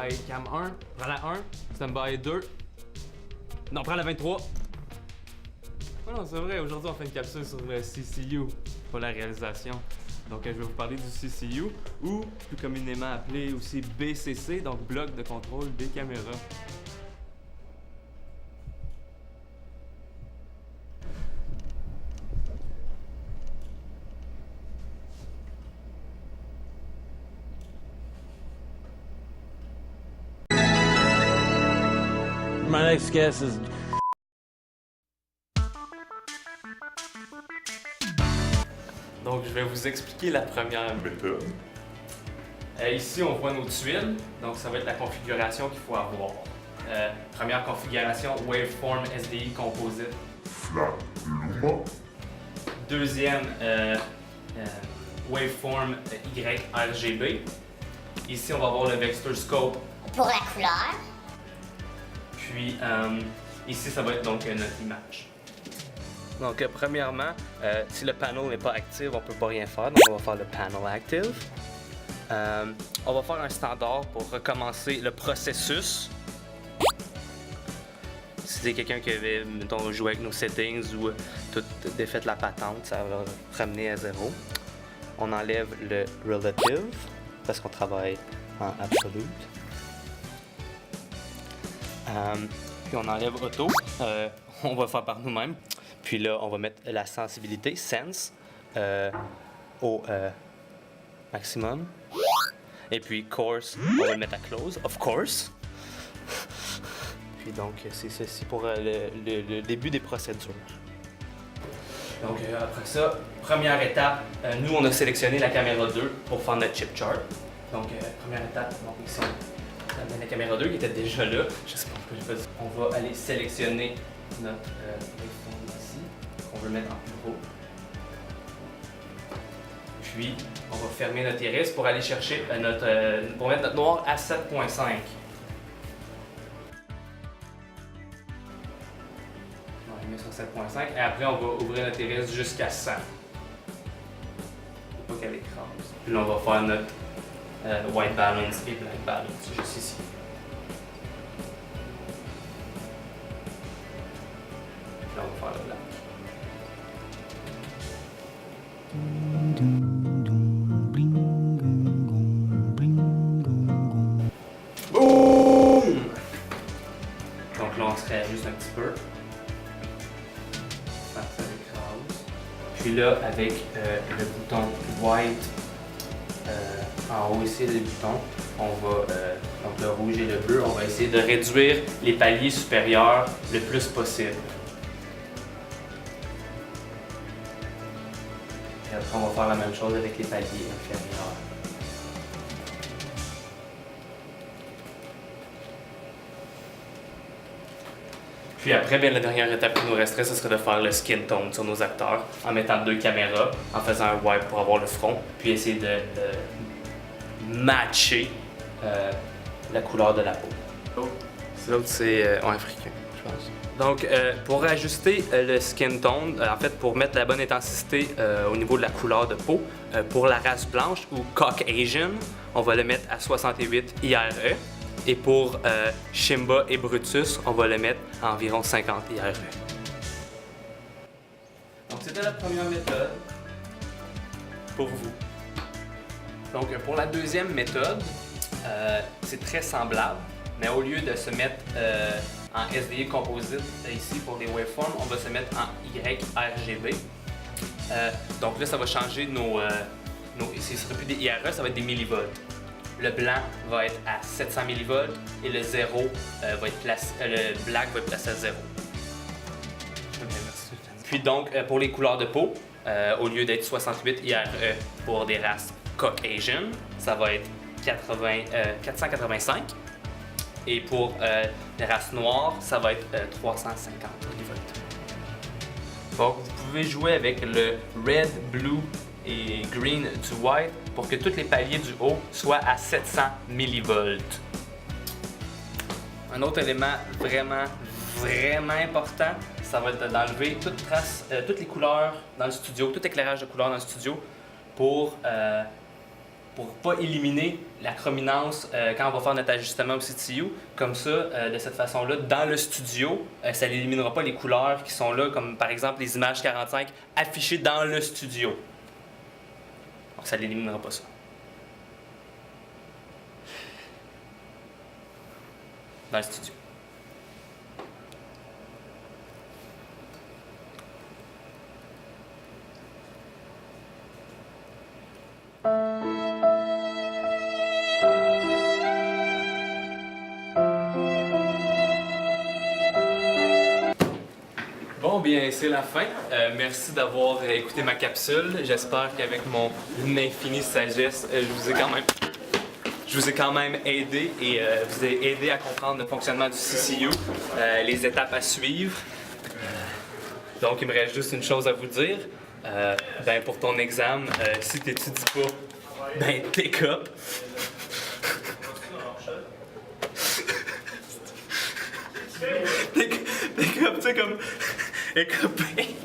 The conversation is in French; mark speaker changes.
Speaker 1: by cam 1. Prends la 1. Stand by 2. Non, prends la 23. Oh non, c'est vrai, aujourd'hui on fait une capsule sur le CCU, pas la réalisation. Donc je vais vous parler du CCU, ou plus communément appelé aussi BCC, donc bloc de contrôle des caméras.
Speaker 2: My next guess is...
Speaker 1: Donc je vais vous expliquer la première méthode. Ici on voit nos tuiles, donc ça va être la configuration qu'il faut avoir. Première configuration, Waveform SDI Composite.
Speaker 3: Flat Luma.
Speaker 1: Deuxième, Waveform YRGB. Ici on va avoir le Vector Scope.
Speaker 4: Pour la couleur.
Speaker 1: Puis ici ça va être donc notre image. Donc premièrement, si le panel n'est pas actif, on ne peut pas rien faire, donc on va faire le panel active. On va faire un standard pour recommencer le processus. Si c'est quelqu'un qui avait, mettons, joué avec nos settings ou tout défait la patente, ça va ramener à 0. On enlève le relative parce qu'on travaille en absolute. Puis on enlève auto, on va le faire par nous-mêmes. Puis là, on va mettre la sensibilité, sense, au maximum. Et puis course, on va le mettre à close, of course. Puis donc, c'est ceci pour le début des procédures. Donc après ça, première étape, nous on a sélectionné la caméra 2 pour faire notre chip chart. Donc première étape, donc ici on a la caméra 2 qui était déjà là. Je sais pas pourquoi j'ai fait ça. On va aller sélectionner notre waveform ici, qu'on veut mettre en plus gros. Puis on va fermer notre iris pour aller chercher pour mettre notre noir à 7.5. On va mettre sur 7.5 et après on va ouvrir notre iris jusqu'à 100. Pour pas qu'elle écrase. Puis là on va faire notre white balance et black balance juste ici. Puis là on va faire le black. Boum! Donc là on se réajuste un petit peu. Ça écrase. Puis là avec le bouton white en haut ici les boutons, on va donc le rouge et le bleu, on va essayer de réduire les paliers supérieurs le plus possible. Et après on va faire la même chose avec les paliers inférieurs. Puis après, bien, la dernière étape qui nous resterait, ce serait de faire le skin tone sur nos acteurs en mettant 2 caméras, en faisant un wipe pour avoir le front, puis essayer de matcher la couleur de la peau. L'autre, c'est africain, je pense. Donc, pour ajuster le skin tone, en fait, pour mettre la bonne intensité au niveau de la couleur de peau, pour la race blanche ou Caucasian, on va le mettre à 68 IRE. Et pour Shimba et Brutus, on va le mettre à environ 50 IRE. Donc, c'était la première méthode pour vous. Donc, pour la deuxième méthode, c'est très semblable, mais au lieu de se mettre en SDI Composite, ici pour les waveforms, on va se mettre en YRGB. Donc là, ça va changer ce ne sera plus des IRE, ça va être des millivolts. Le blanc va être à 700 millivolts et le 0 va être placé, le black va être placé à 0. Puis donc, pour les couleurs de peau, au lieu d'être 68 IRE pour des races Caucasian, ça va être 485. Et pour les races noires, ça va être 350 millivolts. Donc, vous pouvez jouer avec le red, blue et green du white pour que tous les paliers du haut soient à 700 millivolts. Un autre élément vraiment important, ça va être d'enlever toutes les couleurs dans le studio, tout éclairage de couleurs dans le studio pour pour pas éliminer la chrominance quand on va faire notre ajustement au CTU. Comme ça, de cette façon-là, dans le studio, ça n'éliminera pas les couleurs qui sont là, comme par exemple les images 45 affichées dans le studio. Donc ça n'éliminera pas ça. Dans le studio. Bon, bien, c'est la fin. Merci d'avoir écouté ma capsule. J'espère qu'avec mon infinie sagesse, je vous ai quand même aidé et vous ai aidé à comprendre le fonctionnement du CCU, les étapes à suivre. Donc, il me reste juste une chose à vous dire. Ben, pour ton examen, si tu n'étudies pas, ben, take up. Take up, tu sais, comme écopé.